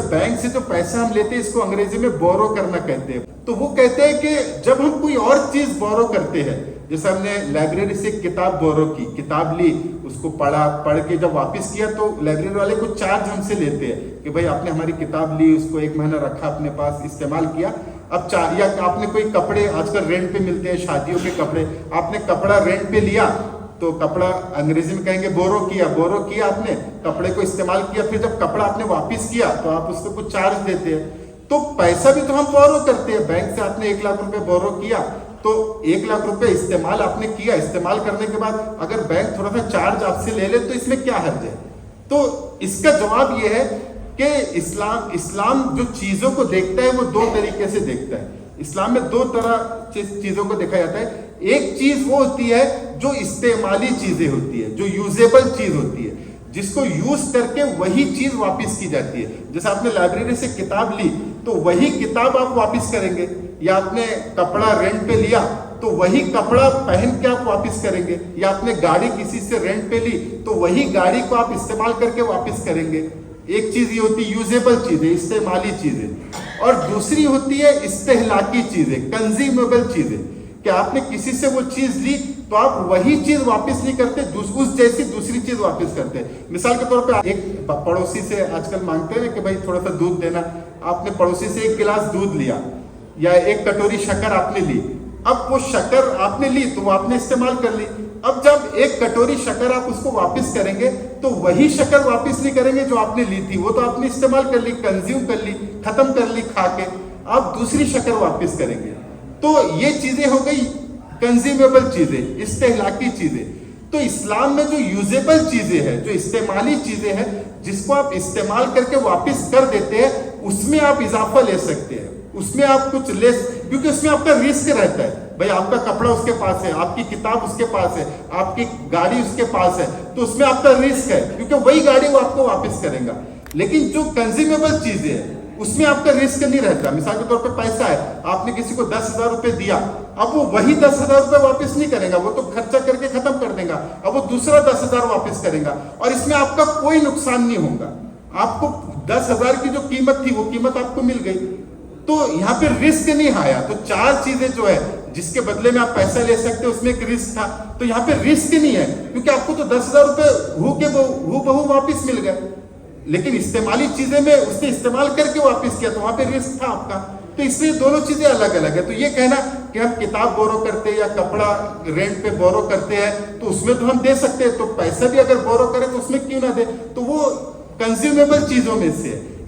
Bank से जो पैसा हम लेते हैं इसको अंग्रेजी में बोरो करना कहते हैं। तो वो कहते हैं कि जब हम कोई और चीज बोरो करते हैं, जैसे हमने लाइब्रेरी से किताब बोरो की, किताब ली, उसको पढ़ के जब वापस किया तो लाइब्रेरी वाले कुछ चार्ज हमसे लेते हैं कि भाई आपने हमारी किताब ली, उसको 1 महीना रखा अपने पास, इस्तेमाल किया, अब या आपने कोई कपड़े आजकल रेंट पे मिलते हैं, शादियों के कपड़े, आपने कपड़ा रेंट पे लिया तो कपड़ा अंग्रेजी में कहेंगे बोरो किया आपने, कपड़े को इस्तेमाल किया, फिर जब कपड़ा आपने वापस किया तो आप उसको कुछ चार्ज देते हैं। तो पैसा भी तो हम बोरो करते हैं। बैंक से आपने 1 लाख रुपए बोरो किया तो 1 लाख रुपए इस्तेमाल आपने किया, इस्तेमाल करने के बाद अगर बैंक थोड़ा सा चार्ज आपसे ले ले तो इसमें क्या हर्ज है? तो इसका जवाब यह है कि इस्लाम जो चीजों को देखता है वो 2 तरीके से देखता है। इस्लाम में 2 तरह चीजों को देखा जाता है। एक चीज वो होती है जो इस्तेमाली चीजें होती है, जो यूजेबल चीज होती है, जिसको यूज करके वही चीज वापस की जाती है। जैसे आपने लाइब्रेरी से किताब ली तो वही किताब आप वापस करेंगे, या आपने कपड़ा रेंट पे लिया तो वही कपड़ा पहन के आप वापस करेंगे, या आपने गाड़ी किसी से रेंट पे ली तो वही गाड़ी को आप इस्तेमाल करके वापस करेंगे। एक चीज ये होती है यूजेबल चीजें, इस्तेमाली चीजें, और दूसरी होती है इस्तेहलाकी चीजें, कंज्यूमेबल चीजें, कि आपने किसी से वो चीज ली तो आप वही चीज वापस नहीं करते, उस जैसी दूसरी चीज वापस करते। मिसाल के तौर पे एक पड़ोसी से आजकल मांगते हैं कि भाई थोड़ा सा दूध देना, आपने पड़ोसी से 1 गिलास दूध लिया या 1 कटोरी शक्कर आपने ली, अब वो शक्कर आपने ली तो वो आपने इस्तेमाल कर ली। अब जब 1 कटोरी शक्कर आप उसको वापस करेंगे तो वही शक्कर वापस नहीं करेंगे जो आपने ली थी, वो तो आपने इस्तेमाल कर ली, कंज्यूम कर ली, खत्म कर ली खा के, आप दूसरी शक्कर वापस करेंगे। तो ये चीजें हो गई कंज्यूमेबल चीजें, इस्तेहलाकी चीजें। तो इस्लाम में जो यूजेबल चीजें हैं, जो इस्तेमाली चीजें हैं, जिसको आप इस्तेमाल करके वापस कर देते हैं, उसमें आप इजाफा ले सकते हैं, उसमें आप कुछ ले, क्योंकि उसमें आपका रिस्क रहता है। भाई आपका कपड़ा उसके पास है, आपकी किताब उसके पास है, आपकी गाड़ी उसके पास है, तो उसमें आपका रिस्क है क्योंकि वही गाड़ी वो आपको वापस करेगा। लेकिन जो कंज्यूमेबल चीजें हैं उसमें आपका रिस्क नहीं रहता। मिसाल के तौर पे पैसा है, आपने किसी को 10,000 रुपए दिया, अब वो वही 10,000 रुपए वापस नहीं करेगा, वो तो खर्चा करके खत्म कर देगा, अब वो दूसरा 10,000 वापस करेगा और इसमें आपका कोई नुकसान नहीं होगा। आपको 10,000 की जो कीमत थी वो कीमत आपको मिल गई, तो यहाँ पे रिस्क नहीं आया। तो 4 चीजें जो है जिसके बदले में आप पैसा ले सकते हो उसमें एक रिस्क था, तो यहाँ पे रिस्क नहीं है क्योंकि आपको तो 10,000 रुपए हू बहू वापिस मिल गए। लेकिन इस्तेमाली चीजें में उसने इस्तेमाल करके वापस किया तो वहां पे रिस्क था आपका। तो इसलिए दोनों चीजें अलग अलग है। तो ये कहना कि हम किताब बोरो करते हैं या कपड़ा रेंट पे बोरो करते हैं तो उसमें तो हम दे सकते हैं, तो पैसा भी अगर बोरो करें तो उसमें क्यों ना दे, तो वो कंज्यूमेबल चीजों में से है।